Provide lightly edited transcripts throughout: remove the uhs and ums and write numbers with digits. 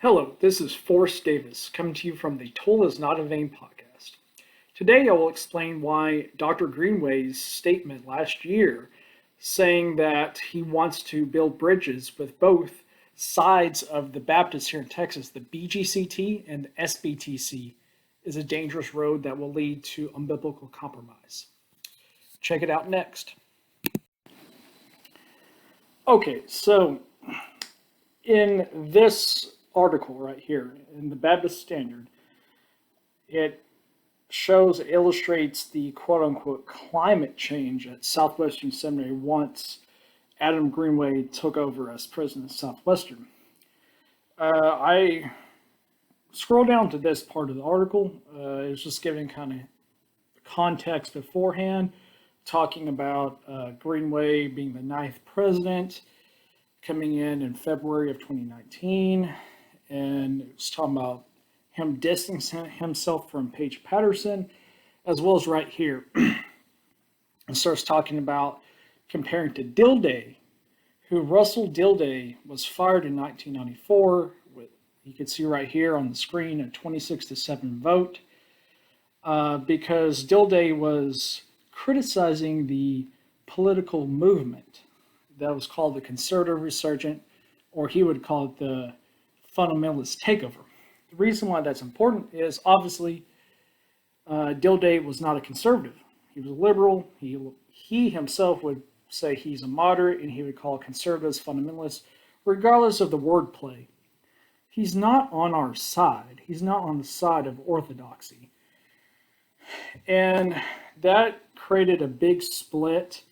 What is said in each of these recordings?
Hello, this is Forrest Davis coming to you from the Toll is Not in Vain podcast. Today I will explain why Dr. Greenway's statement last year saying that he wants to build bridges with both sides of the Baptists here in Texas, the BGCT and the SBTC, is a dangerous road that will lead to unbiblical compromise. Check it out next. Okay, so in this article right here in the Baptist Standard, it illustrates the quote-unquote climate change at Southwestern Seminary once Adam Greenway took over as president of Southwestern. I scroll down to this part of the article. It's just giving kind of context beforehand, talking about Greenway being the 9th president, coming in February of 2019, and it was talking about him distancing himself from Paige Patterson, as well as right here. It starts talking about comparing to Dilday, who Russell Dilday was fired in 1994. You can see right here on the screen a 26-7 vote because Dilday was criticizing the political movement that was called the conservative resurgent, or he would call it the fundamentalist takeover. The reason why that's important is obviously Dilday was not a conservative. He was a liberal. He himself would say he's a moderate, and he would call conservatives fundamentalists, regardless of the wordplay. He's not on our side. He's not on the side of orthodoxy. And that created a big split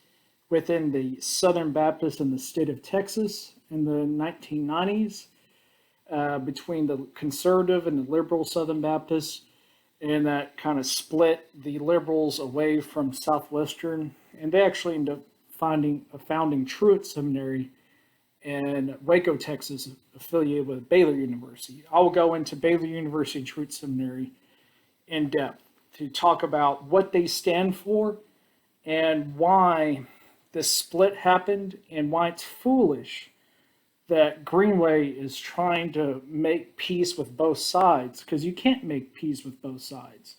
within the Southern Baptists in the state of Texas in the 1990s. Between the conservative and the liberal Southern Baptists, and that kind of split the liberals away from Southwestern, and they actually ended up founding Truett Seminary in Waco, Texas, affiliated with Baylor University. I will go into Baylor University and Truett Seminary in depth to talk about what they stand for and why this split happened and why it's foolish that Greenway is trying to make peace with both sides, because you can't make peace with both sides.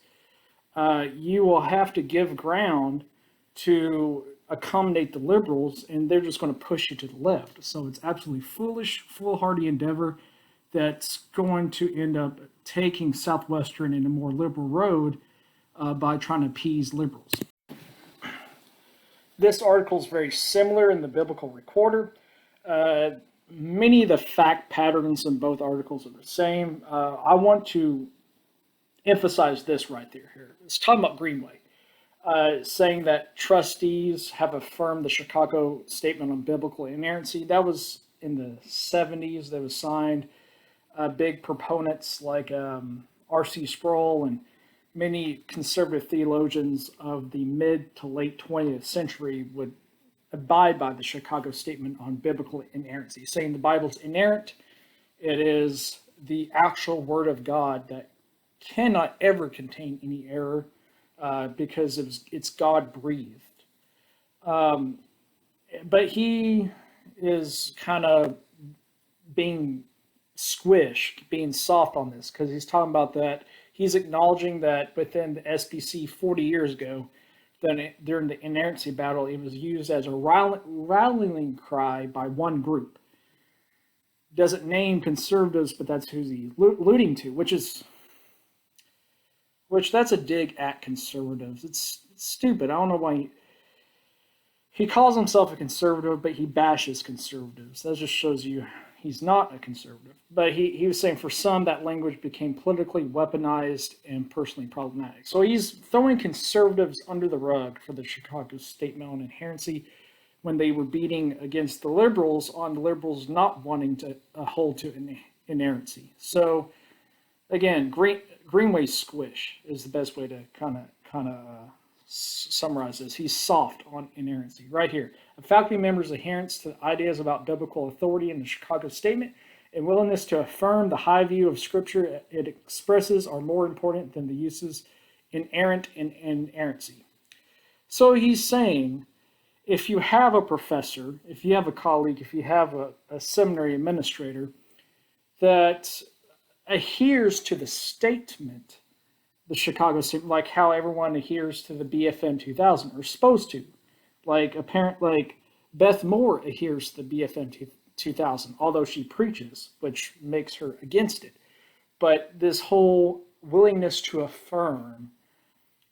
You will have to give ground to accommodate the liberals, and they're just going to push you to the left. So it's absolutely foolish, foolhardy endeavor that's going to end up taking Southwestern in a more liberal road by trying to appease liberals. This article is very similar in the Biblical Recorder. Many of the fact patterns in both articles are the same. I want to emphasize this right there here. It's talking about Greenway, saying that trustees have affirmed the Chicago Statement on Biblical Inerrancy. That was in the 70s. That was signed. Big proponents like R.C. Sproul and many conservative theologians of the mid to late 20th century would abide by the Chicago Statement on Biblical Inerrancy, saying the Bible's inerrant. It is the actual Word of God that cannot ever contain any error because it's God-breathed. But he is kind of being squished, being soft on this, because he's talking about that. He's acknowledging that within the SBC 40 years ago, then during the inerrancy battle, it was used as a rallying cry by one group. Doesn't name conservatives, but that's who he's alluding to, which that's a dig at conservatives. It's stupid. I don't know why he calls himself a conservative, but he bashes conservatives. That just shows you he's not a conservative. But he was saying for some, that language became politically weaponized and personally problematic. So he's throwing conservatives under the rug for the Chicago Statement on Inerrancy when they were beating against the liberals on the liberals not wanting to hold to inerrancy. So again, Greenway squish is the best way to kind of summarize this. He's soft on inerrancy. Right here. A faculty member's adherence to ideas about biblical authority in the Chicago Statement and willingness to affirm the high view of Scripture it expresses are more important than the uses inerrant and inerrancy. So he's saying, if you have a professor, if you have a colleague, if you have a seminary administrator that adheres to the statement, the Chicago statement, like how everyone adheres to the BFM 2000 or supposed to. Like Beth Moore adheres to the BFM 2000, although she preaches, which makes her against it. But this whole willingness to affirm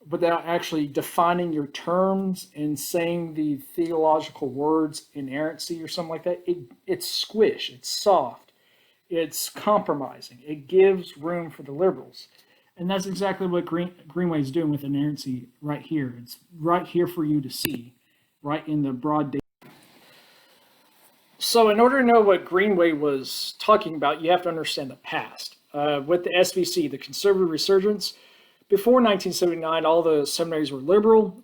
without actually defining your terms and saying the theological words inerrancy or something like that, it's squish, it's soft, it's compromising, it gives room for the liberals. And that's exactly what Greenway is doing with inerrancy right here. It's right here for you to see, right in the broad day. So in order to know what Greenway was talking about, you have to understand the past. With the SBC, the conservative resurgence, before 1979, all the seminaries were liberal.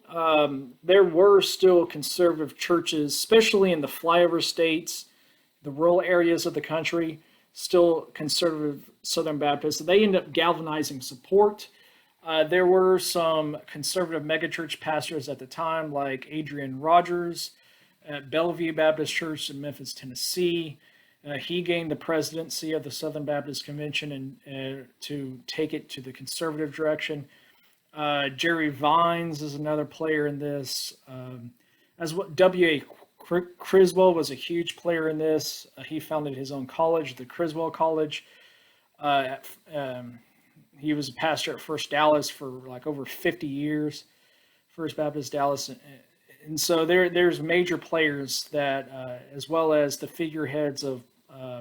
There were still conservative churches, especially in the flyover states, the rural areas of the country, still conservative Southern Baptists. They ended up galvanizing support. There were some conservative megachurch pastors at the time, like Adrian Rogers at Bellevue Baptist Church in Memphis, Tennessee. He gained the presidency of the Southern Baptist Convention and to take it to the conservative direction. Jerry Vines is another player in this. As well, W.A. Criswell was a huge player in this. He founded his own college, the Criswell College. He was a pastor at First Dallas for like over 50 years, First Baptist Dallas. And so there's major players that, as well as the figureheads of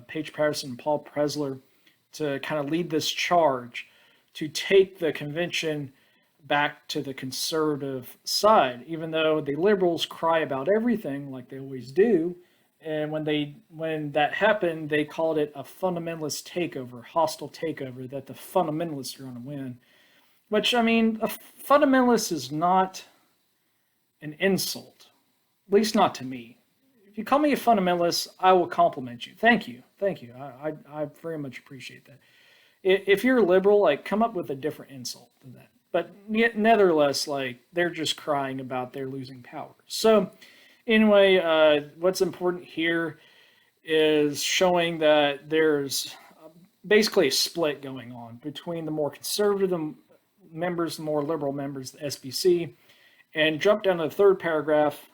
Paige Patterson and Paul Presler, to kind of lead this charge to take the convention back to the conservative side, even though the liberals cry about everything like they always do. And when that happened, they called it a fundamentalist takeover, hostile takeover, that the fundamentalists are going to win. Which, I mean, a fundamentalist is not an insult, at least not to me. If you call me a fundamentalist, I will compliment you. Thank you. I very much appreciate that. If you're a liberal, like, come up with a different insult than that. But nevertheless, like, they're just crying about their losing power. So anyway, what's important here is showing that there's basically a split going on between the more conservative members, the more liberal members, the SBC. And jump down to the third paragraph,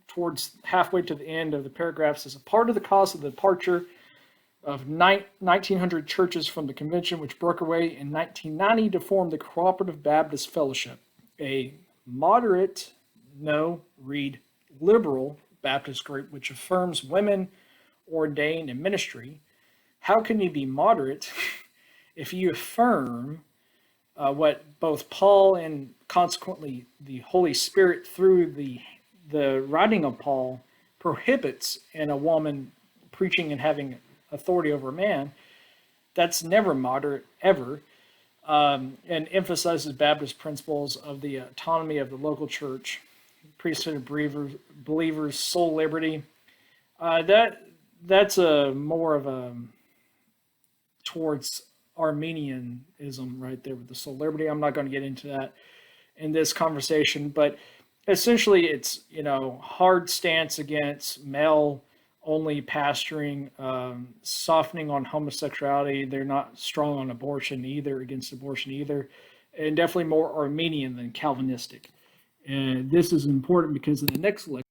towards halfway to the end of the paragraph, says a part of the cause of the departure of 1900 churches from the convention, which broke away in 1990 to form the Cooperative Baptist Fellowship, a moderate, read liberal Baptist group which affirms women ordained in ministry. How can you be moderate if you affirm what both Paul and consequently the Holy Spirit through the writing of Paul prohibits in a woman preaching and having authority over a man? That's never moderate, ever, and emphasizes Baptist principles of the autonomy of the local church, priesthood of believers, soul liberty. That's a more of a towards Arminianism right there with the soul liberty. I'm not going to get into that in this conversation, but essentially it's, hard stance against male only pastoring, softening on homosexuality. They're not strong on abortion either, against abortion either, and definitely more Arminian than Calvinistic. And this is important because in the next lecture,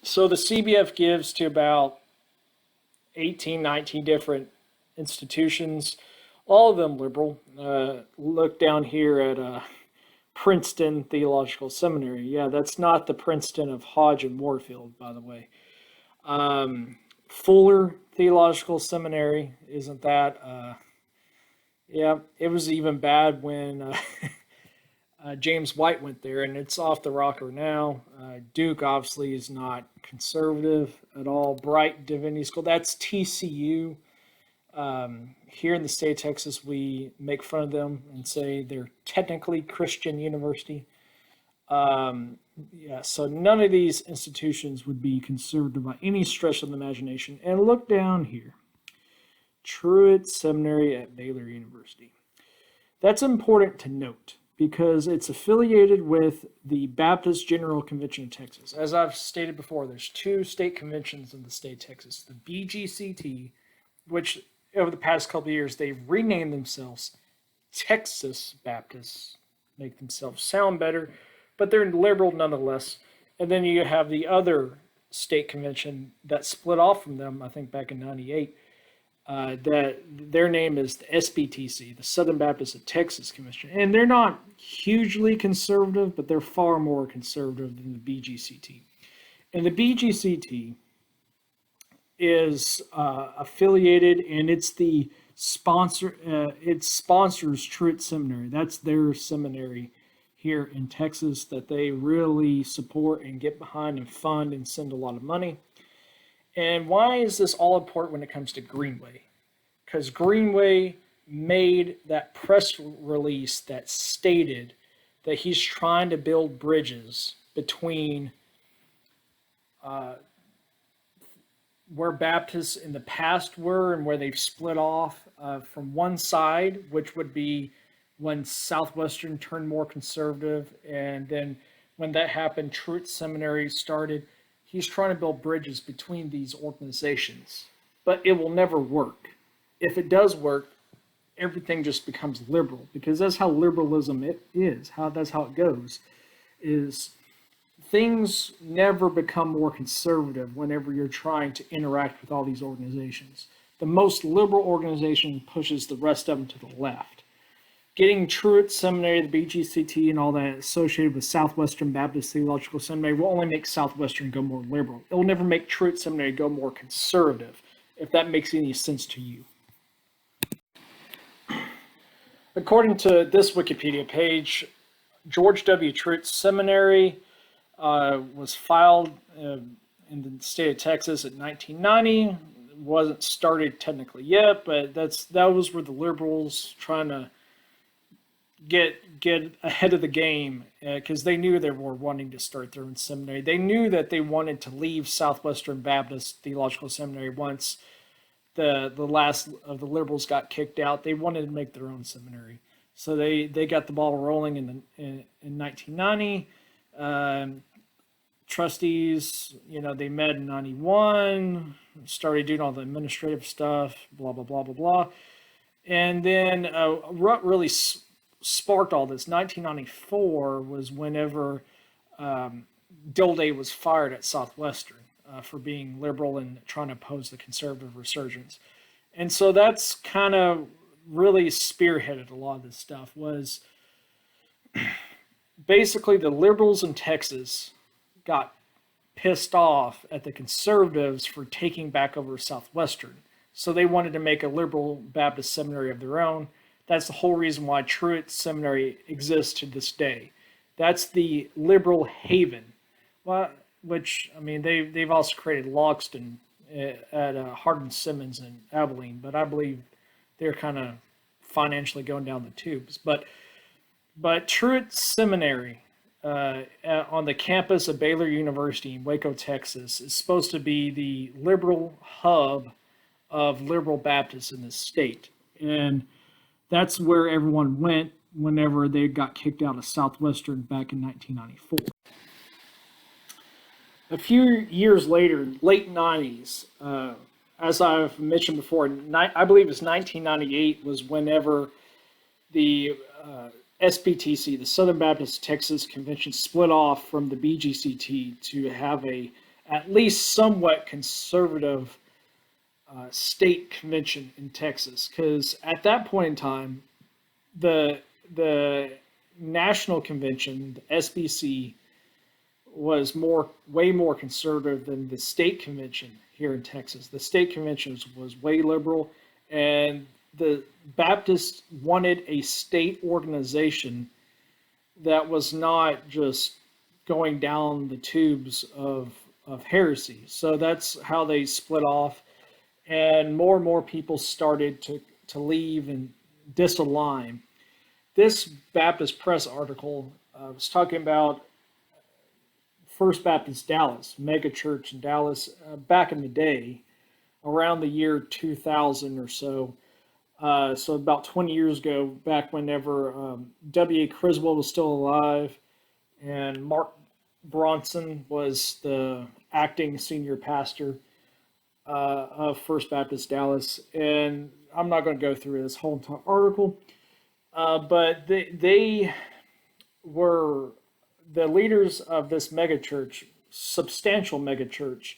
so the CBF gives to about 18, 19 different institutions, all of them liberal. Look down here at Princeton Theological Seminary. Yeah, that's not the Princeton of Hodge and Warfield, by the way. Fuller Theological Seminary, isn't that? Yeah, it was even bad when James White went there, and it's off the rocker now. Duke obviously is not conservative at all. Bright Divinity School, that's TCU. Here in the state of Texas, we make fun of them and say they're technically Christian university. So none of these institutions would be conservative by any stretch of the imagination. And look down here, Truett Seminary at Baylor University. That's important to note because it's affiliated with the Baptist General Convention of Texas. As I've stated before, there's two state conventions in the state of Texas, the BGCT, which over the past couple of years, they've renamed themselves Texas Baptists, make themselves sound better, but they're liberal nonetheless. And then you have the other state convention that split off from them, I think back in '98. That their name is the SBTC, the Southern Baptist of Texas Convention, and they're not hugely conservative, but they're far more conservative than the BGCT. And the BGCT is affiliated, and it's the sponsor. It sponsors Truett Seminary. That's their seminary here in Texas that they really support and get behind and fund and send a lot of money. And why is this all important when it comes to Greenway? Because Greenway made that press release that stated that he's trying to build bridges between where Baptists in the past were and where they've split off from one side, which would be when Southwestern turned more conservative. And then when that happened, Truett Seminary started. He's trying to build bridges between these organizations, but it will never work. If it does work, everything just becomes liberal, because that's how liberalism is. That's how it goes. Is things never become more conservative whenever you're trying to interact with all these organizations. The most liberal organization pushes the rest of them to the left. Getting Truett Seminary, the BGCT, and all that associated with Southwestern Baptist Theological Seminary will only make Southwestern go more liberal. It will never make Truett Seminary go more conservative, if that makes any sense to you. According to this Wikipedia page, George W. Truett Seminary was filed in the state of Texas in 1990. It wasn't started technically yet, but that was where the liberals trying to get ahead of the game, because they knew they were wanting to start their own seminary. They knew that they wanted to leave Southwestern Baptist Theological Seminary once the last of the liberals got kicked out. They wanted to make their own seminary, so they got the ball rolling in 1990. Trustees, they met in '91, started doing all the administrative stuff, blah blah blah blah blah, and then what really sparked all this, 1994, was whenever Dilday was fired at Southwestern for being liberal and trying to oppose the conservative resurgence. And so that's kind of really spearheaded a lot of this stuff. Was basically the liberals in Texas got pissed off at the conservatives for taking back over Southwestern. So they wanted to make a liberal Baptist seminary of their own. That's the whole reason why Truett Seminary exists to this day. That's the liberal haven. Well, which, they've also created Logston at Hardin-Simmons in Abilene, but I believe they're kind of financially going down the tubes. But Truett Seminary on the campus of Baylor University in Waco, Texas, is supposed to be the liberal hub of liberal Baptists in this state. And that's where everyone went whenever they got kicked out of Southwestern back in 1994. A few years later, late 90s, as I've mentioned before, I believe it's 1998 was whenever the SBTC, the Southern Baptist Texas Convention, split off from the BGCT to have a at least somewhat conservative state convention in Texas, because at that point in time, the national convention, the SBC, was way more conservative than the state convention here in Texas. The state convention was way liberal, and the Baptists wanted a state organization that was not just going down the tubes of heresy. So that's how they split off. And more people started to leave and disalign. This Baptist Press article was talking about First Baptist Dallas, mega church in Dallas, back in the day, around the year 2000 or so. So about 20 years ago, back whenever W.A. Criswell was still alive, and Mark Bronson was the acting senior pastor of First Baptist Dallas. And I'm not going to go through this whole entire article, but they were the leaders of this megachurch, substantial megachurch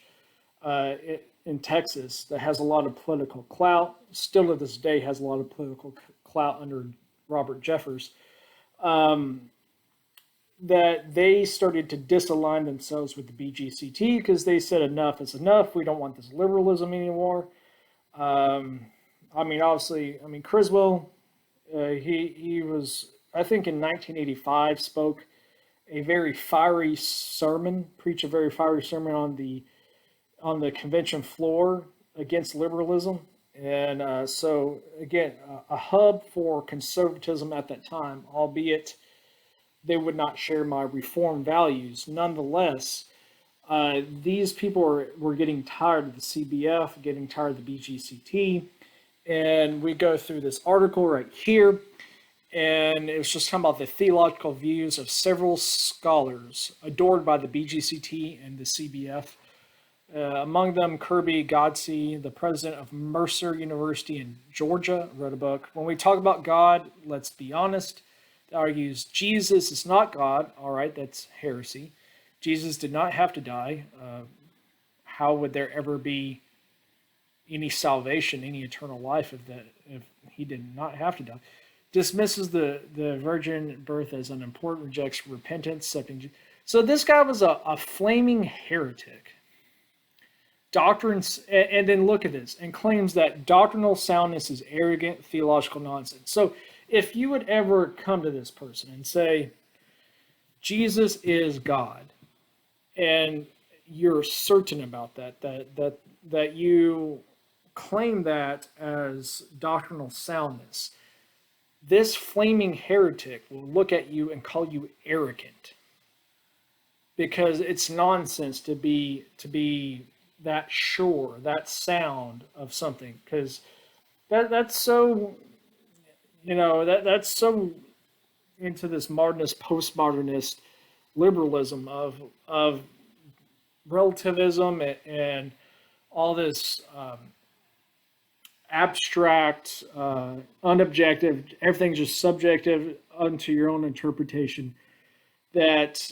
in Texas that has a lot of political clout. Still to this day has a lot of political clout under Robert Jeffers. That they started to disalign themselves with the BGCT because they said enough is enough. We don't want this liberalism anymore. Obviously, Criswell, he was, I think in 1985, spoke a very fiery sermon, preached a very fiery sermon on the convention floor against liberalism. And so, again, a hub for conservatism at that time, albeit they would not share my reform values. Nonetheless, these people were getting tired of the CBF, getting tired of the BGCT. And we go through this article right here. And it was just talking about the theological views of several scholars adored by the BGCT and the CBF. Among them, Kirby Godsey, the president of Mercer University in Georgia, wrote a book. When we talk about God, let's be honest, it argues Jesus is not God. All right, that's heresy. Jesus did not have to die. How would there ever be any salvation, any eternal life if he did not have to die? Dismisses the virgin birth as unimportant, rejects repentance, accepting. So this guy was a flaming heretic. Doctrines, and then look at this, and claims that doctrinal soundness is arrogant theological nonsense. So if you would ever come to this person and say, Jesus is God, and you're certain about that you claim that as doctrinal soundness, this flaming heretic will look at you and call you arrogant, because it's nonsense to be that sure, that sound of something, because that's so, that's so into this modernist, postmodernist liberalism of relativism and all this abstract, unobjective, everything's just subjective unto your own interpretation, that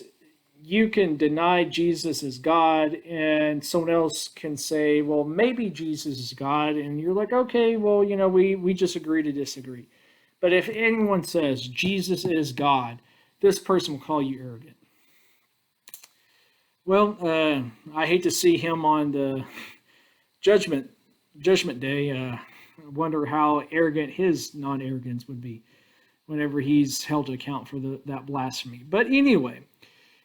you can deny Jesus is God and someone else can say, well, maybe Jesus is God. And you're like, okay, well, we just agree to disagree. But if anyone says Jesus is God, this person will call you arrogant. Well, I hate to see him on the judgment day. I wonder how arrogant his non-arrogance would be whenever he's held to account for that blasphemy. But anyway,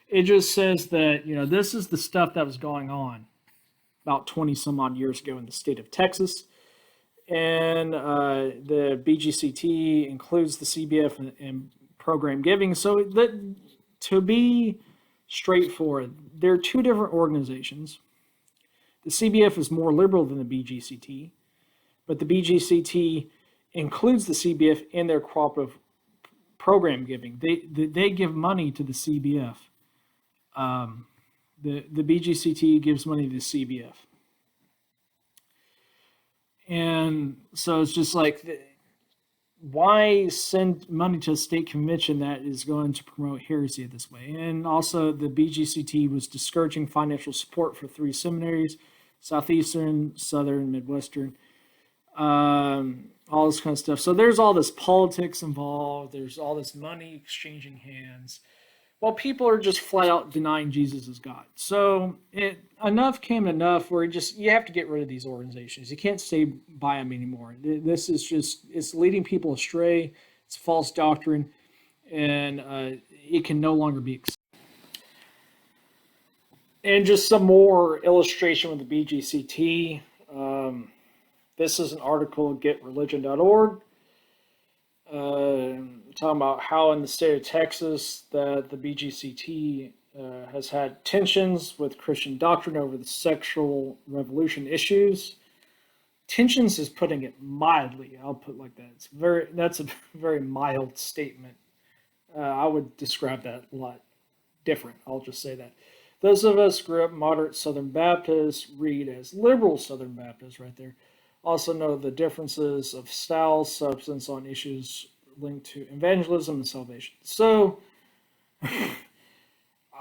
it just says that, this is the stuff that was going on about 20 some odd years ago in the state of Texas. And the BGCT includes the CBF and program giving. So to be straightforward, there are two different organizations. The CBF is more liberal than the BGCT, but the BGCT includes the CBF in their cooperative program giving. They give money to the CBF. The BGCT gives money to the CBF. And so it's just like, why send money to a state convention that is going to promote heresy this way? And also the BGCT was discouraging financial support for 3 seminaries, Southeastern, Southern, Midwestern, all this kind of stuff. So there's all this politics involved. There's all this money exchanging hands. Well, people are just flat out denying Jesus is God. So enough came enough where you have to get rid of these organizations. You can't stay by them anymore. This is it's leading people astray. It's false doctrine, and it can no longer be accepted. And just some more illustration with the BGCT. This is an article at getreligion.org. Talking about how in the state of Texas that the BGCT has had tensions with Christian doctrine over the sexual revolution issues. Tensions is putting it mildly. I'll put it like that. That's a very mild statement. I would describe that a lot different. I'll just say that. Those of us grew up moderate Southern Baptists read as liberal Southern Baptists right there. Also know the differences of style, substance on issues linked to evangelism and salvation. So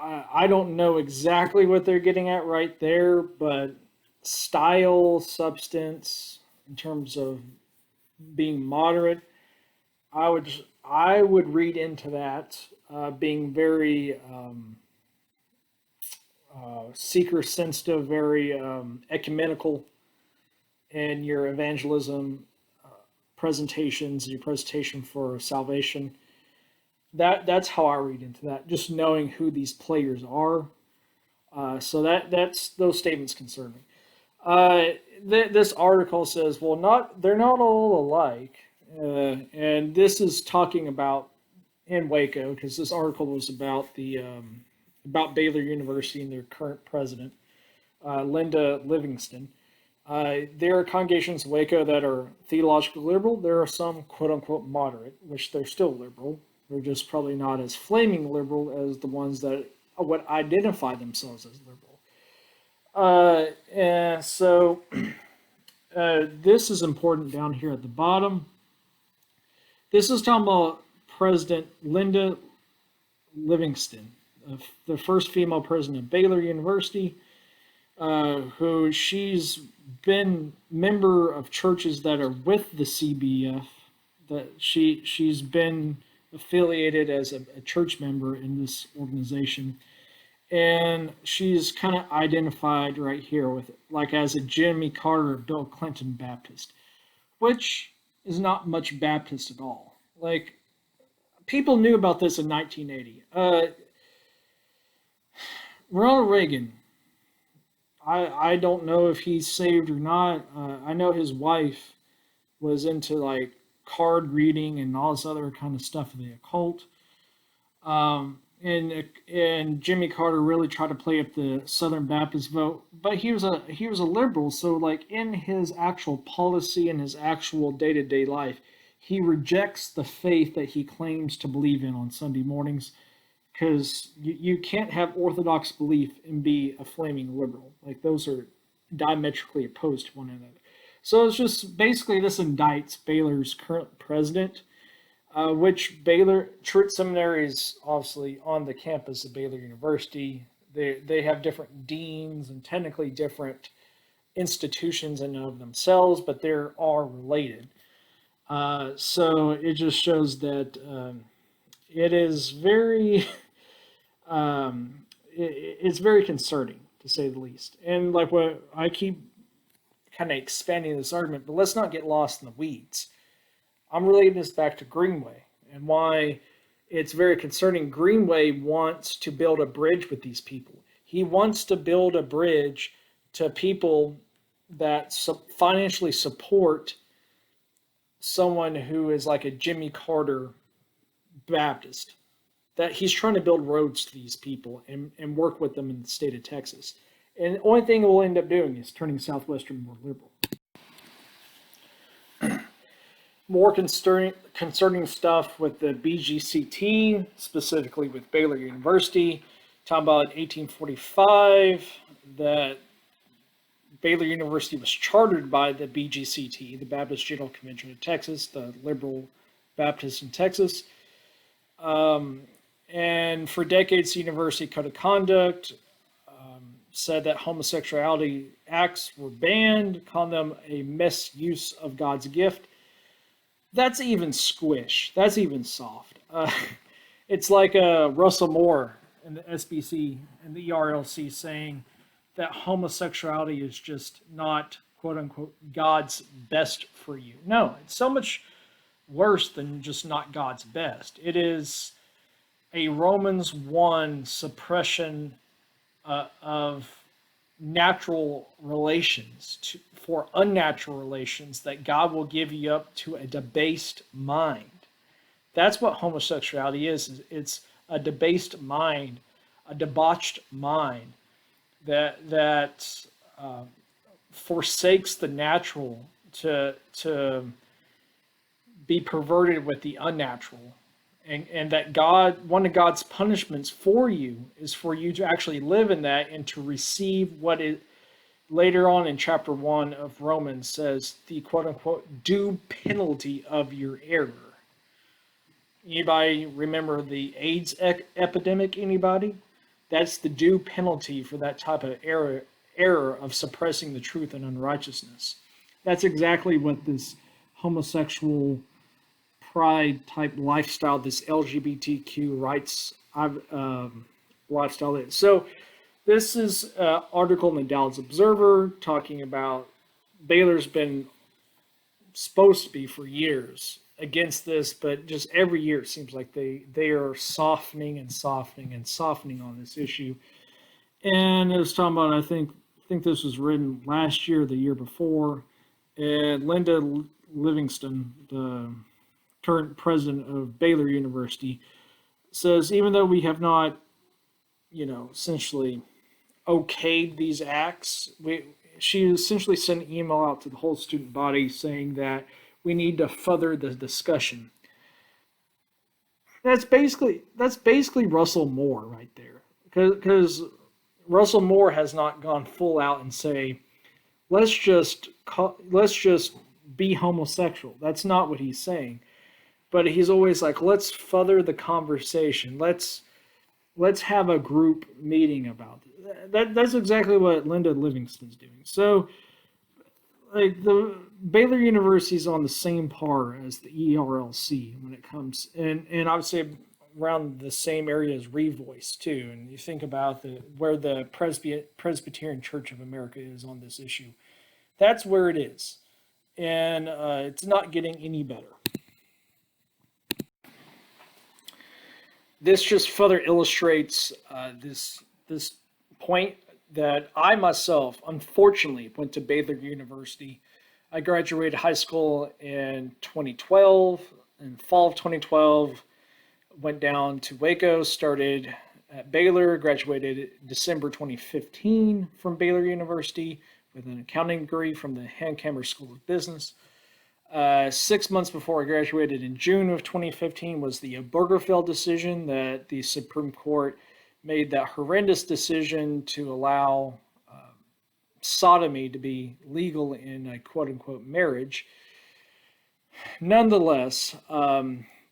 I don't know exactly what they're getting at right there, but style, substance, in terms of being moderate, I would read into that being very seeker sensitive, very ecumenical in your evangelism presentations, your presentation for salvation. That's how I read into that. Just knowing who these players are. So that's those statements concern me. This article says, well, they're not all alike, and this is talking about in Waco because this article was about the about Baylor University and their current president, Linda Livingston. There are congregations in Waco that are theologically liberal. There are some quote unquote moderate, which they're still liberal. They're just probably not as flaming liberal as the ones that would identify themselves as liberal. And so this is important down here at the bottom. This is talking about President Linda Livingston, the first female president of Baylor University, who she's been member of churches that are with the CBF, that she's been affiliated as a church member in this organization. And she's kind of identified right here with it, like as a Jimmy Carter, Bill Clinton Baptist, which is not much Baptist at all. Like, people knew about this in 1980. Ronald Reagan, I don't know if he's saved or not. I know his wife was into like card reading and all this other kind of stuff in the occult. And Jimmy Carter really tried to play up the Southern Baptist vote, but he was a liberal, so like in his actual policy and his actual day-to-day life, he rejects the faith that he claims to believe in on Sunday mornings, because you can't have orthodox belief and be a flaming liberal. Like, those are diametrically opposed to one another. So it's just basically this indicts Baylor's current president, which Baylor Truett Seminary is obviously on the campus of Baylor University. They have different deans and technically different institutions in and of themselves, but they're all related. So it just shows that it is very it's very concerning, to say the least. And like, what I keep kind of expanding this argument, but let's not get lost in the weeds. I'm relating this back to Greenway and why it's very concerning. Greenway wants to build a bridge with these people. He wants to build a bridge to people that financially support someone who is like a Jimmy Carter Baptist. That he's trying to build roads to these people and work with them in the state of Texas. And the only thing we'll end up doing is turning Southwestern more liberal. More concerning stuff with the BGCT, specifically with Baylor University. Talking about 1845, that Baylor University was chartered by the BGCT, the Baptist General Convention of Texas, the liberal Baptists in Texas. And for decades, the University Code of Conduct said that homosexuality acts were banned, calling them a misuse of God's gift. That's even squish. That's even soft. It's like Russell Moore in the SBC and the ERLC saying that homosexuality is just not, quote unquote, God's best for you. No, it's so much worse than just not God's best. It is a Romans 1 suppression of natural relations for unnatural relations, that God will give you up to a debased mind. That's what homosexuality is. It's a debased mind, a debauched mind that forsakes the natural to be perverted with the unnatural. And that God, one of God's punishments for you is for you to actually live in that and to receive what later on in chapter 1 of Romans says the quote unquote due penalty of your error. Anybody remember the AIDS epidemic? Anybody? That's the due penalty for that type of error of suppressing the truth and unrighteousness. That's exactly what this homosexual pride type lifestyle, this LGBTQ rights lifestyle is. So this is an article in the Dallas Observer talking about Baylor's been supposed to be for years against this, but just every year it seems like they are softening and softening and softening on this issue. And it was talking about, I think this was written last year, the year before, and Linda Livingston, the current president of Baylor University, says even though we have not, essentially okayed these acts, she essentially sent an email out to the whole student body saying that we need to further the discussion. That's basically Russell Moore right there, because Russell Moore has not gone full out and say, let's just be homosexual. That's not what he's saying. But he's always like, let's further the conversation. Let's have a group meeting about it. That's exactly what Linda Livingston's doing. So, like, the Baylor University is on the same par as the ERLC when it comes, and I would say around the same area as Revoice too. And you think about where the Presbyterian Church of America is on this issue. That's where it is, and it's not getting any better. This just further illustrates this point that I myself, unfortunately, went to Baylor University. I graduated high school in 2012. In fall of 2012, went down to Waco, started at Baylor, graduated December 2015 from Baylor University with an accounting degree from the Hankamer School of Business. 6 months before I graduated in June of 2015 was the Obergefell decision that the Supreme Court made that horrendous decision to allow sodomy to be legal in a quote-unquote marriage. Nonetheless,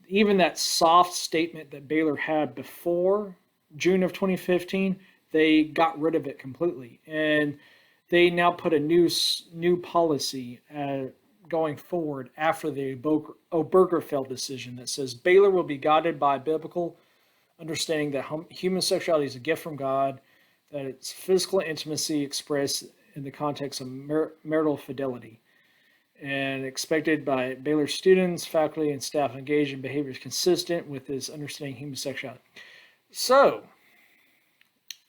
even that soft statement that Baylor had before June of 2015, they got rid of it completely. And they now put a new policy going forward after the Obergefell decision that says Baylor will be guided by biblical understanding that human sexuality is a gift from God, that it's physical intimacy expressed in the context of marital fidelity, and expected by Baylor students, faculty, and staff engaged in behaviors consistent with this understanding human sexuality. So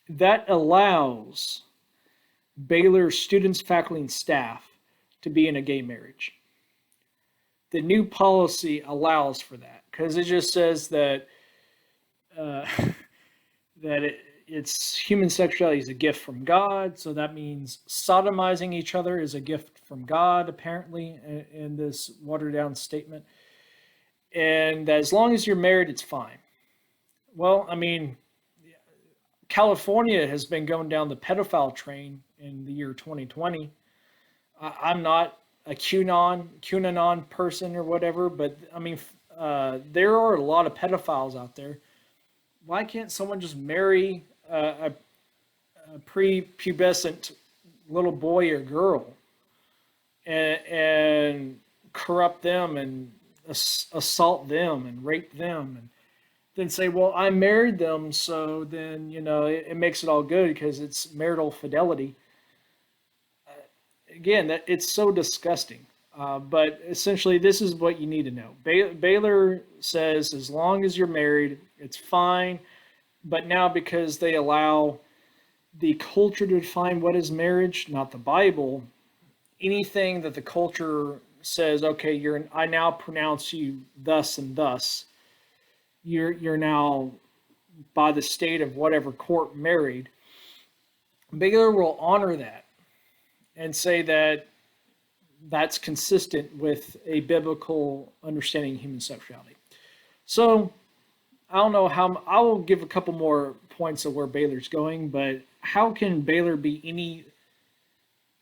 that allows Baylor students, faculty, and staff to be in a gay marriage. The new policy allows for that because it just says that it's human sexuality is a gift from God. So that means sodomizing each other is a gift from God, apparently, in this watered down statement. And that as long as you're married, it's fine. Well, I mean, California has been going down the pedophile train in the year 2020. I'm not a QAnon person or whatever, but I mean, there are a lot of pedophiles out there. Why can't someone just marry a prepubescent little boy or girl and corrupt them and assault them and rape them and then say, well, I married them, so then, it makes it all good because it's marital fidelity. Again, it's so disgusting. But essentially, this is what you need to know. Baylor says as long as you're married, it's fine. But now because they allow the culture to define what is marriage, not the Bible, anything that the culture says, okay, I now pronounce you thus and thus, you're now by the state of whatever court married. Baylor will honor that and say that that's consistent with a biblical understanding of human sexuality. So I don't know how, I will give a couple more points of where Baylor's going, but how can Baylor be any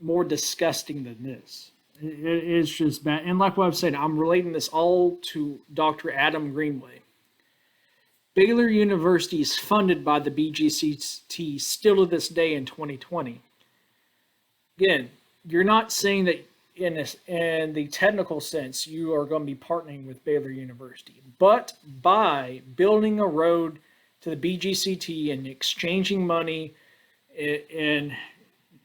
more disgusting than this. It's just bad. And like what I've said, I'm relating this all to Dr. Adam Greenway. Baylor University is funded by the BGCT still to this day in 2020. Again, you're not saying that in the technical sense you are going to be partnering with Baylor University, but by building a road to the BGCT and exchanging money and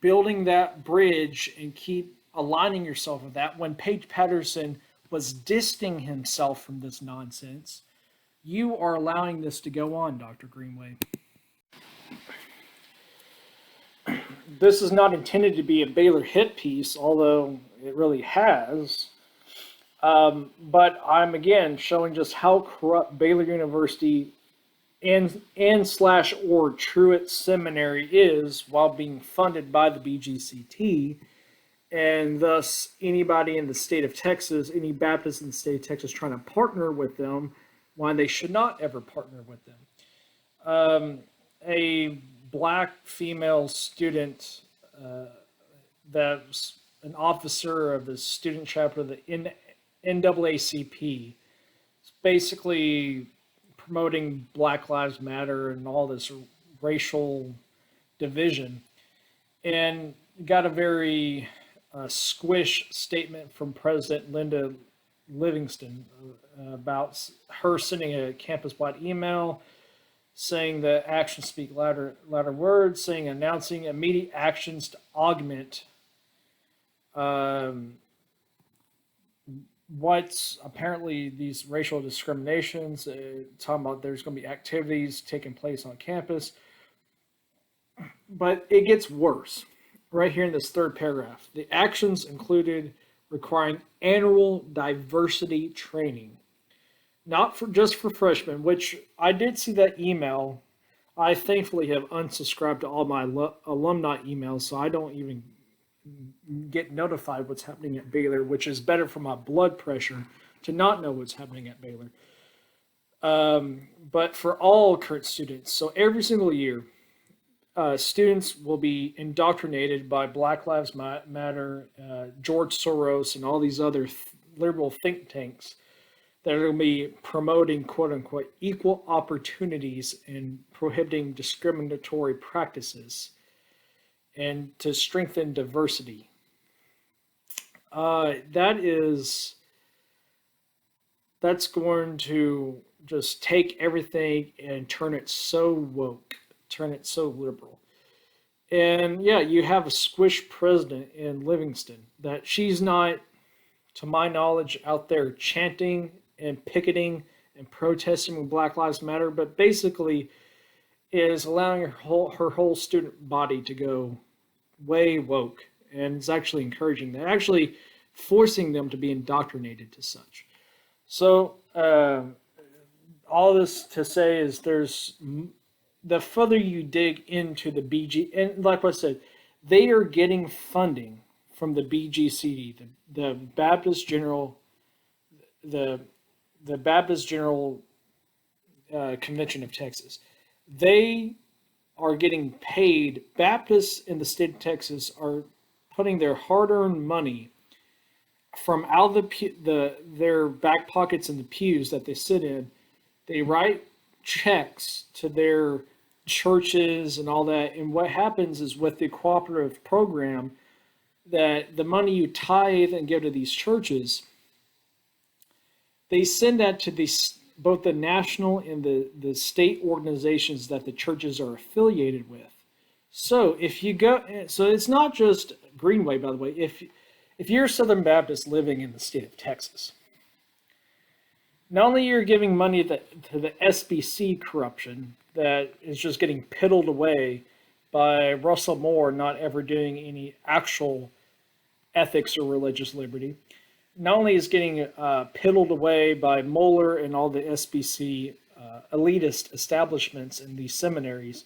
building that bridge and keep aligning yourself with that, when Paige Patterson was distancing himself from this nonsense, you are allowing this to go on, Dr. Greenway. This is not intended to be a Baylor hit piece, although it really has. But I'm again showing just how corrupt Baylor University and/or Truett Seminary is while being funded by the BGCT. And thus, anybody in the state of Texas, any Baptist in the state of Texas trying to partner with them, why they should not ever partner with them. A black female student that's an officer of the student chapter of the NAACP is basically promoting Black Lives Matter and all this racial division, and got a very squish statement from President Linda Livingston about her sending a campus-wide email saying that actions speak louder words, announcing immediate actions to augment what's apparently these racial discriminations, talking about there's going to be activities taking place on campus. But it gets worse. Right here in this third paragraph, the actions included requiring annual diversity training, not just for freshmen, which I did see that email. I thankfully have unsubscribed to all my alumni emails, so I don't even get notified what's happening at Baylor, which is better for my blood pressure to not know what's happening at Baylor. But for all current students, so every single year, students will be indoctrinated by Black Lives Matter, George Soros, and all these other liberal think tanks that are going to be promoting, quote unquote, equal opportunities and prohibiting discriminatory practices and to strengthen diversity. That's going to just take everything and turn it so woke, turn it so liberal. And yeah, you have a squish president in Livingston that she's not, to my knowledge, out there chanting and picketing and protesting with Black Lives Matter, but basically is allowing her whole student body to go way woke, and it's actually encouraging that, actually forcing them to be indoctrinated to such. So all this to say is the further you dig into the BG, and like I said, they are getting funding from the BGCT, the Baptist General, the Baptist General Convention of Texas. They are getting paid. Baptists in the state of Texas are putting their hard-earned money from out of their back pockets in the pews that they sit in. They write checks to their churches and all that. And what happens is with the cooperative program, that the money you tithe and give to these churches, they send that to both the national and the state organizations that the churches are affiliated with. So if you go, so it's not just Greenway, by the way. If you're a Southern Baptist living in the state of Texas, not only you're giving money to the SBC corruption that is just getting piddled away by Russell Moore not ever doing any actual ethics or religious liberty, not only is getting piddled away by Mueller and all the SBC elitist establishments in these seminaries,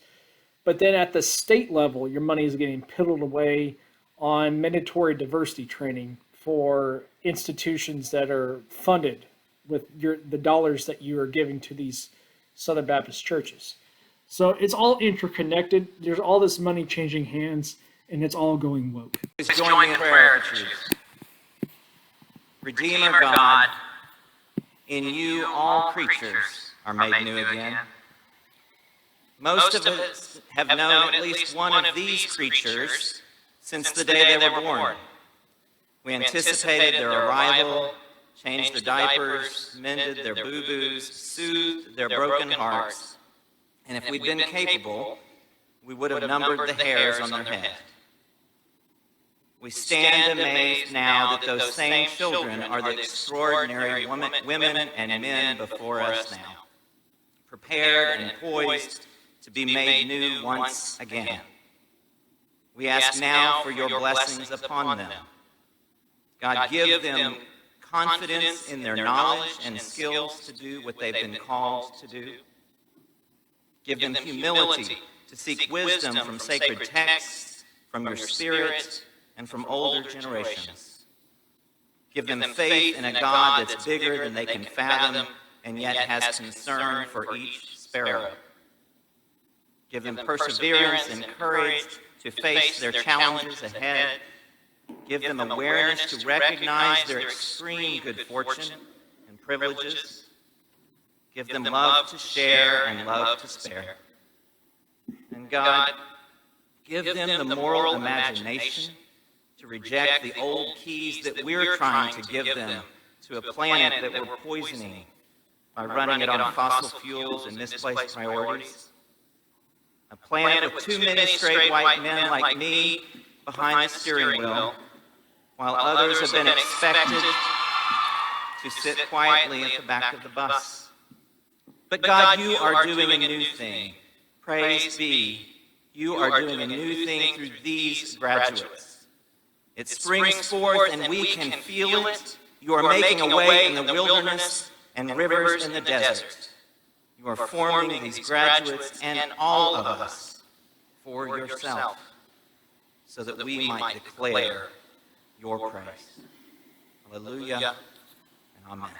but then at the state level, your money is getting piddled away on mandatory diversity training for institutions that are funded with the dollars that you are giving to these Southern Baptist churches. So it's all interconnected. There's all this money changing hands. and it's all going woke. Please join me in prayer if you choose. Redeemer God, in you all creatures are made new again. Most of us have known at least one of these creatures since the day they were born. We anticipated their arrival, changed their diapers, mended their boo-boos, soothed their broken hearts, and if we'd been capable, we would have numbered the hairs on their head. We stand amazed now that those same children are the extraordinary women and men before us now, prepared and poised to be made new once again. We ask now for your blessings upon them. God, give them confidence in their knowledge and skills to do what they've been called to do. Give them humility to seek wisdom from sacred texts, from your Spirit, and from older generations. Give them faith in a God that's bigger than they can fathom and yet has concern for each sparrow. Give them perseverance and courage to face their challenges ahead. Give them awareness to recognize their extreme good fortune and privileges. Give them love to share and love to spare. And God, give them the moral imagination to reject the old keys that we're trying to give them to a planet that we're poisoning by running it on fossil fuels and misplaced priorities. A planet with too many straight white men like me behind the steering wheel, while others have been expected to sit quietly at the back of the bus. But God, you are doing a new thing. Praise be, you are doing a new thing through these graduates. It springs forth and we can feel it. You are making a way in the wilderness and rivers in the desert. You are forming these graduates and all of us for yourself, so that we might declare your praise. Hallelujah and amen.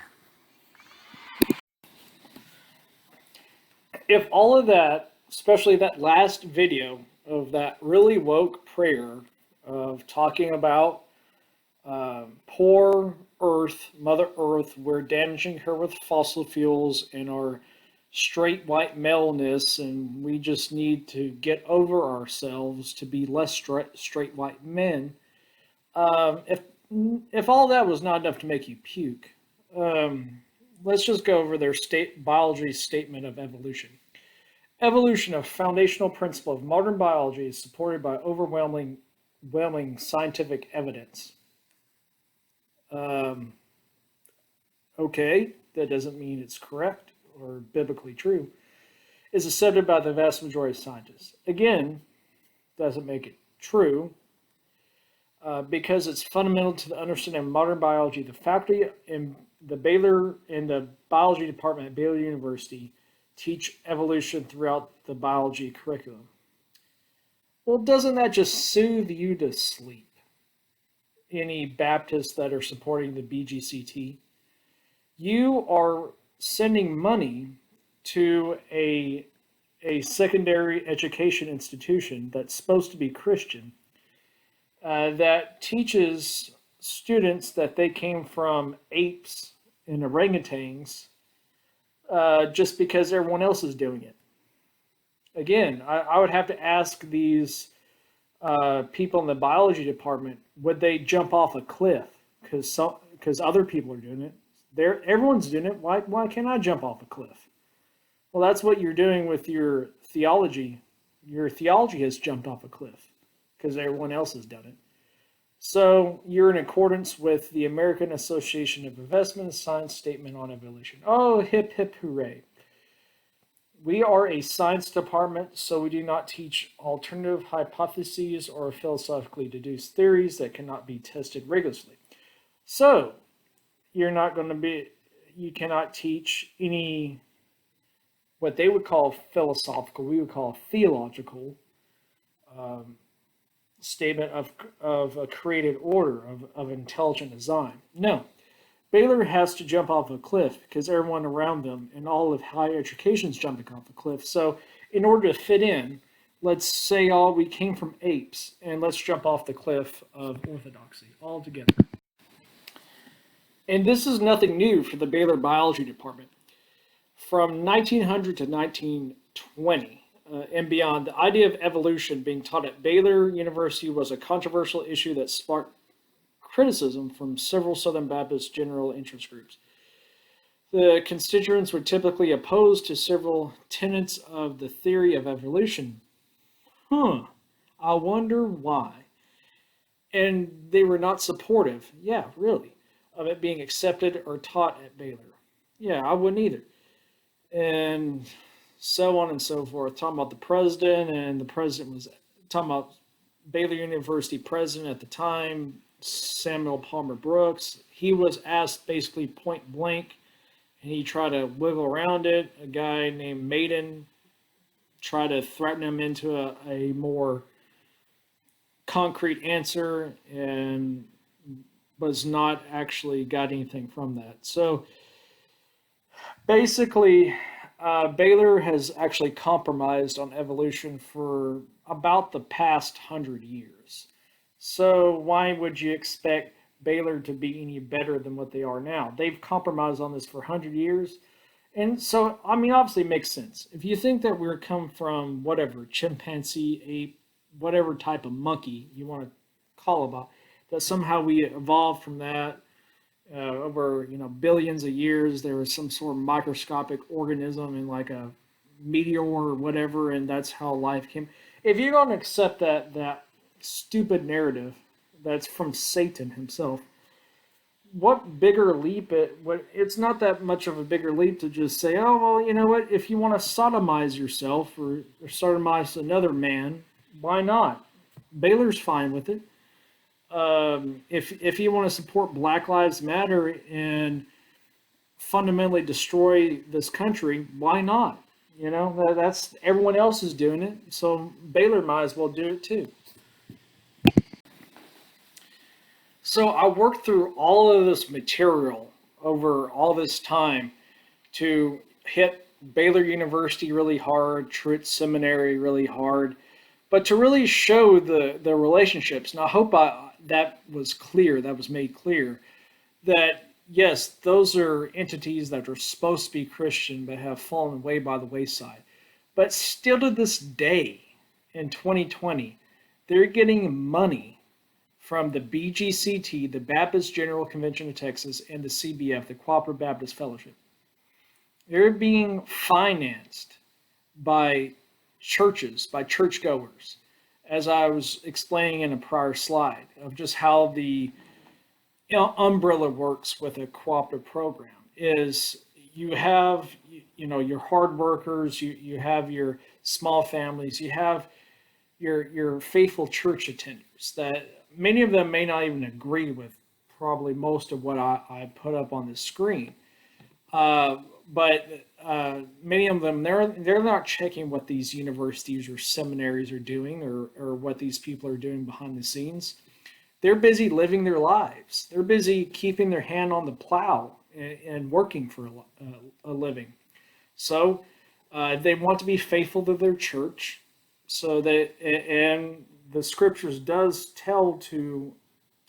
If all of that, especially that last video of that really woke prayer of talking about poor Earth, Mother Earth, we're damaging her with fossil fuels and our straight white maleness, and we just need to get over ourselves to be less straight white men. If all that was not enough to make you puke, let's just go over their biology statement of evolution. Evolution, a foundational principle of modern biology, is supported by overwhelming scientific evidence. Okay, that doesn't mean it's correct or biblically true. Is accepted by the vast majority of scientists. Again, doesn't make it true because it's fundamental to the understanding of modern biology. The faculty in the biology department at Baylor University teach evolution throughout the biology curriculum. Well, doesn't that just soothe you to sleep? Any Baptists that are supporting the BGCT, you are sending money to a secondary education institution that's supposed to be Christian, that teaches students that they came from apes and orangutans just because everyone else is doing it. Again, I would have to ask these people in the biology department, would they jump off a cliff because other people are doing it? Everyone's doing it. Why can't I jump off a cliff? Well, that's what you're doing with your theology. Your theology has jumped off a cliff because everyone else has done it. So you're in accordance with the American Association of Investment and Science Statement on Evolution. Oh, hip, hip, hooray. We are a science department, so we do not teach alternative hypotheses or philosophically deduced theories that cannot be tested rigorously. So you cannot teach any, what they would call philosophical, we would call theological statement of a created order, of intelligent design. No. Baylor has to jump off a cliff because everyone around them in all of higher education is jumping off a cliff. So in order to fit in, let's say all we came from apes, and let's jump off the cliff of orthodoxy altogether. And this is nothing new for the Baylor Biology Department. From 1900 to 1920 and beyond, the idea of evolution being taught at Baylor University was a controversial issue that sparked criticism from several Southern Baptist general interest groups. The constituents were typically opposed to several tenets of the theory of evolution. I wonder why. And they were not supportive, yeah, really, of it being accepted or taught at Baylor. Yeah, I wouldn't either. And so on and so forth. Talking about the president, and the president was talking about Baylor University president at the time, Samuel Palmer Brooks. He was asked basically point blank, and he tried to wiggle around it. A guy named Maiden tried to threaten him into a more concrete answer, and was not actually got anything from that. So basically, Baylor has actually compromised on evolution for about the past 100 years. So why would you expect Baylor to be any better than what they are now? They've compromised on this for 100 years. And so, I mean, obviously it makes sense. If you think that we're come from whatever, chimpanzee, ape, whatever type of monkey you want to call about, that somehow we evolved from that over billions of years, there was some sort of microscopic organism in like a meteor or whatever, and that's how life came. If you're going to accept that stupid narrative that's from Satan himself, what bigger leap it's not that much of a bigger leap to just say, oh, well, you know what, if you want to sodomize yourself or sodomize another man, why not? Baylor's fine with it. If you want to support Black Lives Matter and fundamentally destroy this country, why not? That's everyone else is doing it, so Baylor might as well do it too. So I worked through all of this material over all this time to hit Baylor University really hard, Truett Seminary really hard, but to really show the relationships. And I hope that was clear, that was made clear, that yes, those are entities that are supposed to be Christian but have fallen away by the wayside. But still to this day, in 2020, they're getting money from the BGCT, the Baptist General Convention of Texas, and the CBF, the Cooperative Baptist Fellowship. They're being financed by churches, by churchgoers, as I was explaining in a prior slide, of just how the umbrella works with a cooperative program. Is you have your hard workers, you have your small families, you have your faithful church attenders that many of them may not even agree with probably most of what I put up on the screen. But many of them, they're not checking what these universities or seminaries are doing or what these people are doing behind the scenes. They're busy living their lives. They're busy keeping their hand on the plow and working for a living. So they want to be faithful to their church. So and the scriptures does tell to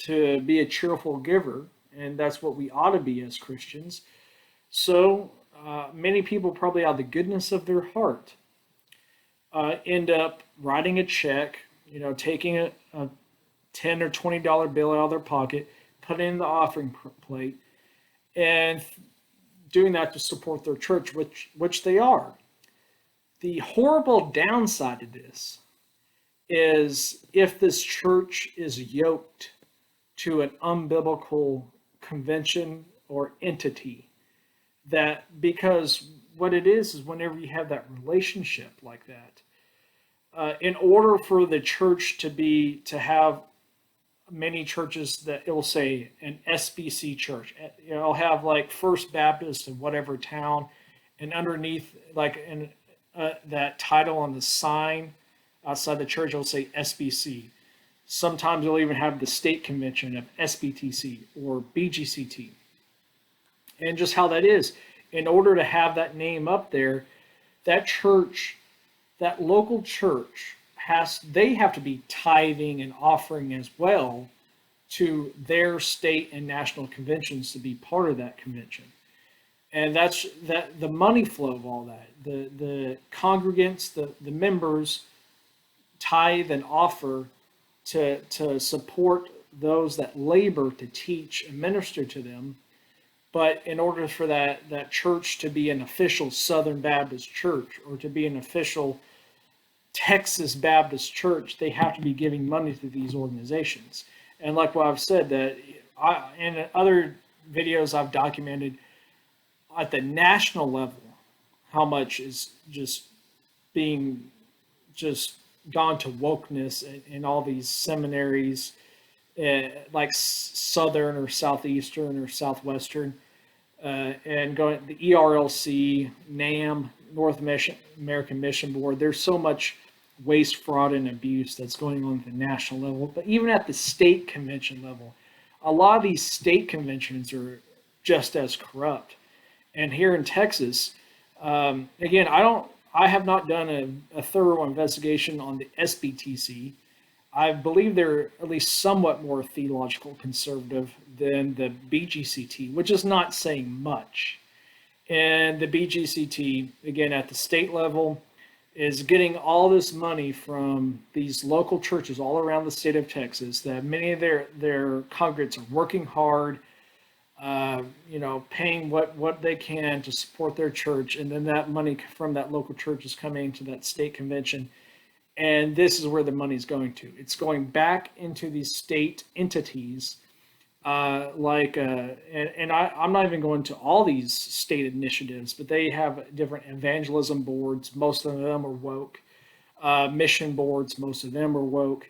be a cheerful giver, and that's what we ought to be as Christians. So many people, probably out of the goodness of their heart, end up writing a check, taking a $10 or $20 bill out of their pocket, putting it in the offering plate, and doing that to support their church, which they are. The horrible downside of this is if this church is yoked to an unbiblical convention or entity, that because what it is whenever you have that relationship like that, in order for the church to have many churches, that it will say an SBC church, it'll have like First Baptist in whatever town, and underneath like that title on the sign outside the church, it'll say SBC. Sometimes they'll even have the state convention of SBTC or BGCT. And just how that is, in order to have that name up there, that church, that local church, they have to be tithing and offering as well to their state and national conventions to be part of that convention. And that's that the money flow of all that. The congregants, the members tithe and offer to support those that labor to teach and minister to them. But in order for that church to be an official Southern Baptist church or to be an official Texas Baptist church, they have to be giving money to these organizations. And like what I've said, that in other videos I've documented at the national level, how much is just being just gone to wokeness in all these seminaries, like Southern or Southeastern or Southwestern, and going the ERLC, NAM, North American Mission Board. There's so much waste, fraud, and abuse that's going on at the national level, but even at the state convention level, a lot of these state conventions are just as corrupt. And here in Texas, again, I have not done a thorough investigation on the SBTC. I believe they're at least somewhat more theological conservative than the BGCT, which is not saying much. And the BGCT, again, at the state level, is getting all this money from these local churches all around the state of Texas, that many of their congregants are working hard, paying what they can to support their church, and then that money from that local church is coming to that state convention, and this is where the money is going to. It's going back into these state entities, I'm not even going to all these state initiatives, but they have different evangelism boards. Most of them are woke. Mission boards, most of them are woke,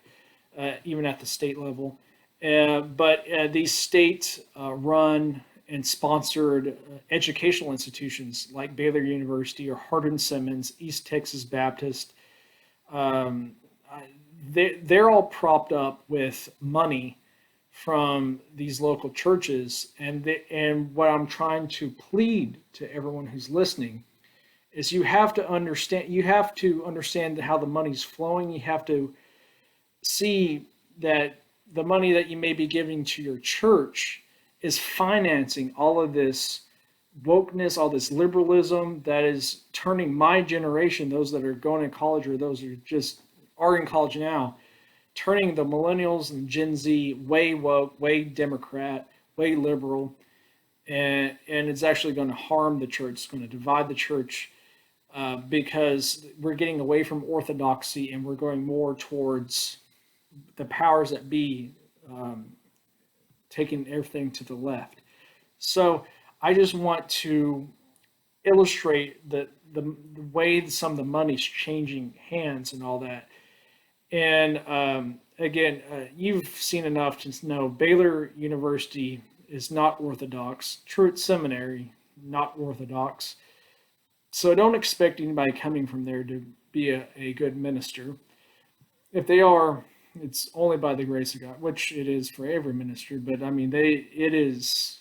even at the state level. But these state-run and sponsored educational institutions like Baylor University or Hardin-Simmons, East Texas Baptist, they're all propped up with money from these local churches. And what I'm trying to plead to everyone who's listening is you have to understand how the money's flowing. You have to see that the money that you may be giving to your church is financing all of this wokeness, all this liberalism that is turning my generation, those that are going to college or those who just are in college now, turning the millennials and Gen Z way woke, way Democrat, way liberal, and it's actually going to harm the church. It's going to divide the church because we're getting away from orthodoxy and we're going more towards the powers that be, taking everything to the left. So I just want to illustrate the way some of the money's changing hands and all that. And again, you've seen enough to know Baylor University is not Orthodox. Truett Seminary, not Orthodox. So don't expect anybody coming from there to be a good minister. If they are, it's only by the grace of God, which it is for every minister. But I mean, it is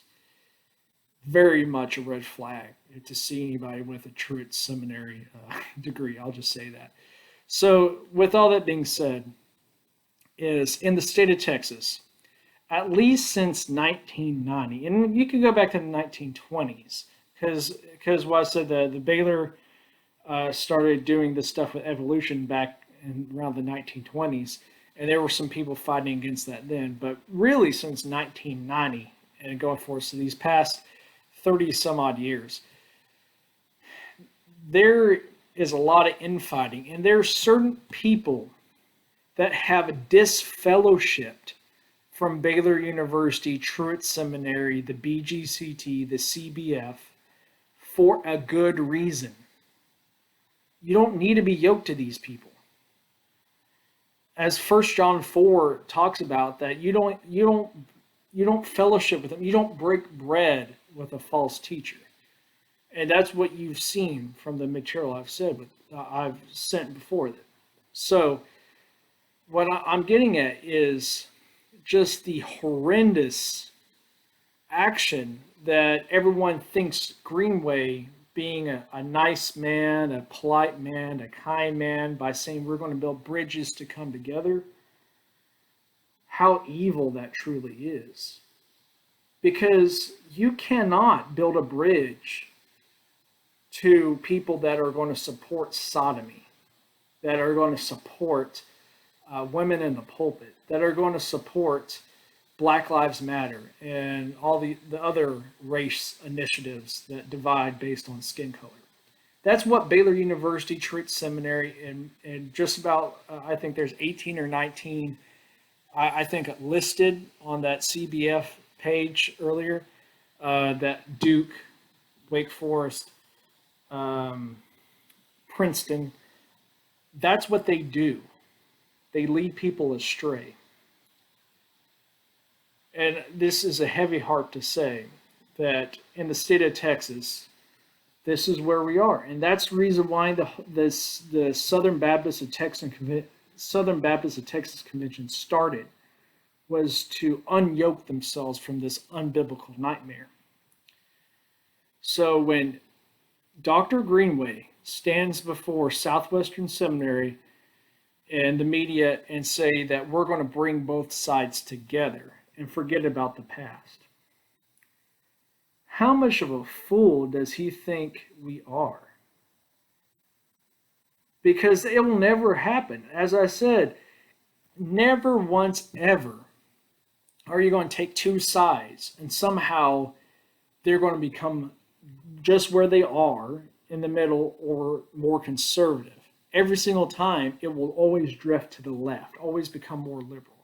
very much a red flag to see anybody with a Truett Seminary degree. I'll just say that. So with all that being said, is in the state of Texas, at least since 1990, and you can go back to the 1920s, because what I said, the Baylor started doing this stuff with evolution back in around the 1920s, and there were some people fighting against that then. But really, since 1990 and going forward, so these past 30 some odd years, there is a lot of infighting, and there are certain people that have disfellowshipped from Baylor University, Truett Seminary, the BGCT, the CBF, for a good reason. You don't need to be yoked to these people. As 1 John 4 talks about, that you don't fellowship with them. You don't break bread with a false teacher. And that's what you've seen from the material I've sent before that. So what I'm getting at is just the horrendous action that everyone thinks Greenway being a nice man, a polite man, a kind man, by saying we're going to build bridges to come together, how evil that truly is. Because you cannot build a bridge to people that are going to support sodomy, that are going to support women in the pulpit, that are going to support Black Lives Matter and all the other race initiatives that divide based on skin color. That's what Baylor University Truth Seminary and just about, I think there's 18 or 19, I think listed on that CBF page earlier, that Duke, Wake Forest, Princeton, that's what they do. They lead people astray. And this is a heavy heart to say that in the state of Texas, this is where we are. And that's the reason why the Southern Baptist of Texas Convention started, was to unyoke themselves from this unbiblical nightmare. So when Dr. Greenway stands before Southwestern Seminary and the media and say that we're going to bring both sides together and forget about the past, how much of a fool does he think we are? Because it will never happen. As I said, never once ever are you going to take two sides and somehow they're going to become just where they are in the middle or more conservative. Every single time, it will always drift to the left, always become more liberal.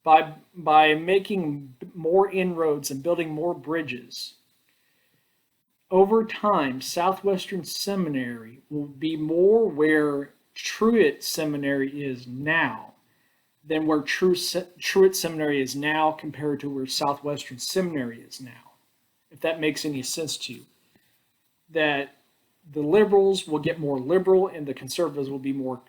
By making more inroads and building more bridges, over time, Southwestern Seminary will be more where Truett Seminary is now than where Truett Seminary is now compared to where Southwestern Seminary is now, if that makes any sense to you. That the liberals will get more liberal and the conservatives will be more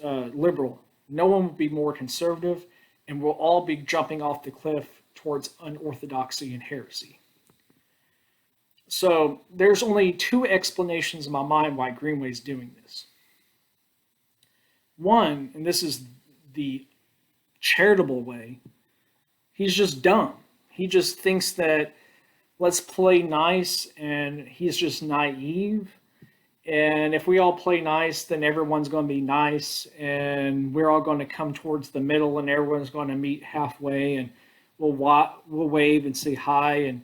liberal. No one will be more conservative, and we'll all be jumping off the cliff towards unorthodoxy and heresy. So there's only two explanations in my mind why Greenway's doing this. One, and this is the charitable way, he's just dumb. He just thinks that let's play nice, and he's just naive. And if we all play nice, then everyone's going to be nice, and we're all going to come towards the middle, and everyone's going to meet halfway, and we'll wave and say hi, and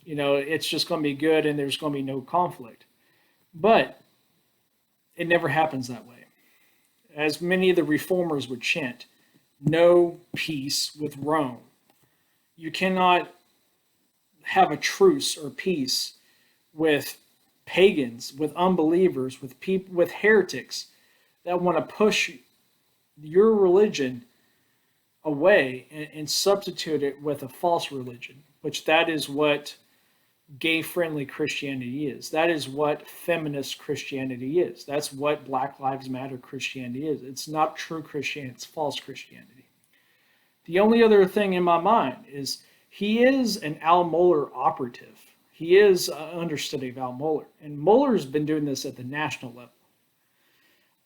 it's just going to be good, and there's going to be no conflict. But it never happens that way. As many of the reformers would chant, no peace with Rome. You cannot have a truce or peace with pagans, with unbelievers, with heretics that want to push your religion away and substitute it with a false religion, which that is what gay-friendly Christianity is. That is what feminist Christianity is. That's what Black Lives Matter Christianity is. It's not true Christianity, it's false Christianity. The only other thing in my mind is he is an Al Mohler operative. He is an understudy of Al Mohler. And Mohler's been doing this at the national level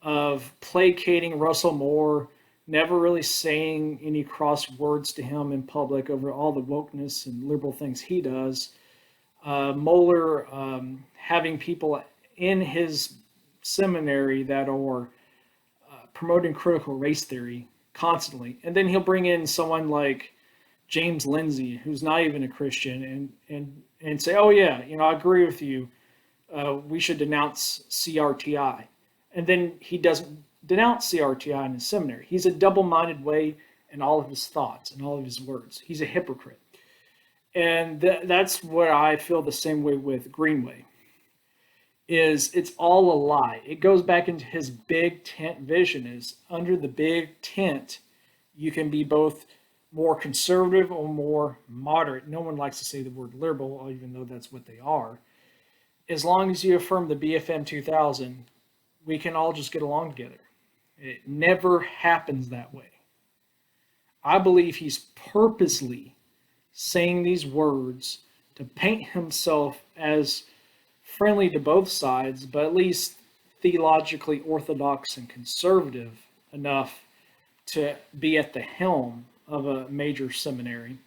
of placating Russell Moore, never really saying any cross words to him in public over all the wokeness and liberal things he does. Mohler having people in his seminary that are promoting critical race theory constantly. And then he'll bring in someone like James Lindsay, who's not even a Christian, and say, oh yeah, I agree with you. We should denounce CRTI. And then he doesn't denounce CRTI in his seminary. He's a double-minded way in all of his thoughts and all of his words. He's a hypocrite. And that's what I feel the same way with Greenway. It's all a lie. It goes back into his big tent vision. Is under the big tent, you can be both more conservative or more moderate. No one likes to say the word liberal, even though that's what they are. As long as you affirm the BFM 2000, we can all just get along together. It never happens that way. I believe he's purposely saying these words to paint himself as friendly to both sides, but at least theologically orthodox and conservative enough to be at the helm of a major seminary.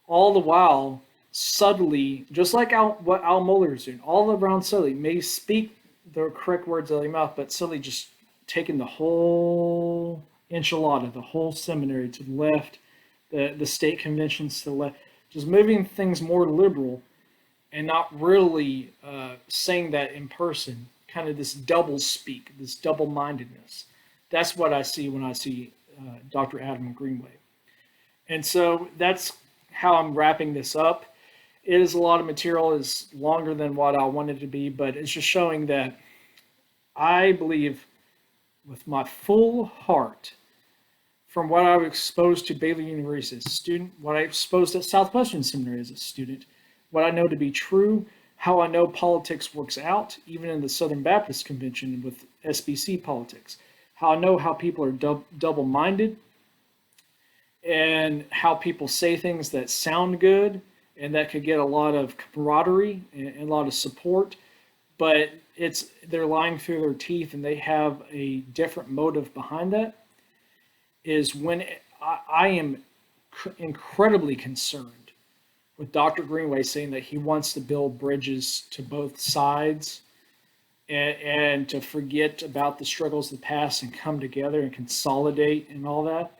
All the while, subtly, just like what Al Mohler is doing, all around subtly, may speak the correct words out of their mouth, but subtly just taking the whole enchilada, the whole seminary to the left, the state conventions to the left, just moving things more liberal and not really saying that in person, kind of this double speak, this double-mindedness. That's what I see when I see Dr. Adam Greenway. And so that's how I'm wrapping this up. It is a lot of material, is longer than what I wanted to be, but it's just showing that I believe with my full heart, from what I was exposed to Baylor University as a student, what I exposed at Southwestern Seminary as a student, what I know to be true, how I know politics works out, even in the Southern Baptist Convention with SBC politics, how I know how people are double-minded, and how people say things that sound good and that could get a lot of camaraderie and a lot of support, but they're lying through their teeth and they have a different motive behind that, is when I am incredibly concerned with Dr. Greenway saying that he wants to build bridges to both sides and to forget about the struggles of the past and come together and consolidate and all that.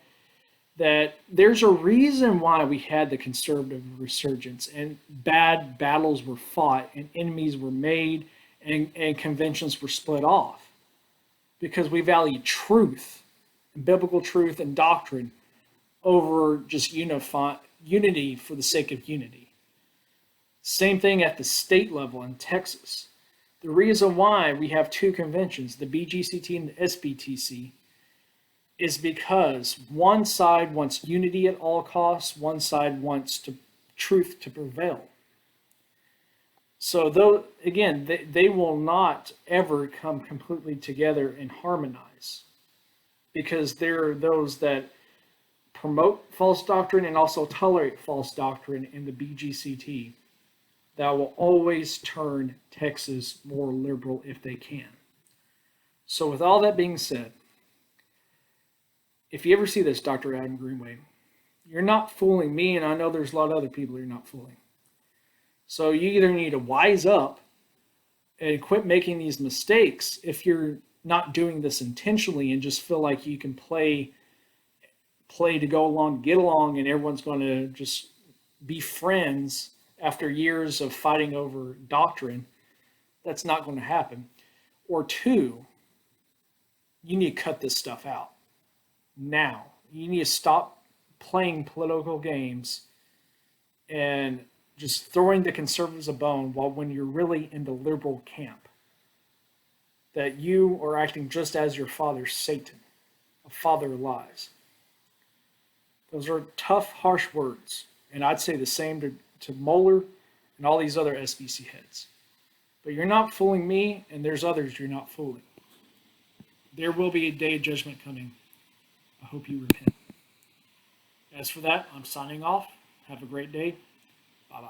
That there's a reason why we had the conservative resurgence and bad battles were fought and enemies were made and conventions were split off, because we value truth, biblical truth and doctrine over just unity for the sake of unity. Same thing at the state level in Texas. The reason why we have two conventions, the BGCT and the SBTC, is because one side wants unity at all costs, one side wants truth to prevail. So though, again, they will not ever come completely together and harmonize, because there are those that promote false doctrine and also tolerate false doctrine in the BGCT that will always turn Texas more liberal if they can. So with all that being said, if you ever see this, Dr. Adam Greenway, you're not fooling me, and I know there's a lot of other people you're not fooling. So you either need to wise up and quit making these mistakes if you're not doing this intentionally and just feel like you can play to go along, get along, and everyone's going to just be friends after years of fighting over doctrine. That's not going to happen. Or two, you need to cut this stuff out. Now, you need to stop playing political games and just throwing the conservatives a bone when you're really in the liberal camp. That you are acting just as your father, Satan, a father of lies. Those are tough, harsh words. And I'd say the same to Mohler and all these other SBC heads. But you're not fooling me, and there's others you're not fooling. There will be a day of judgment coming. I hope you repent. As for that, I'm signing off. Have a great day. Bye-bye.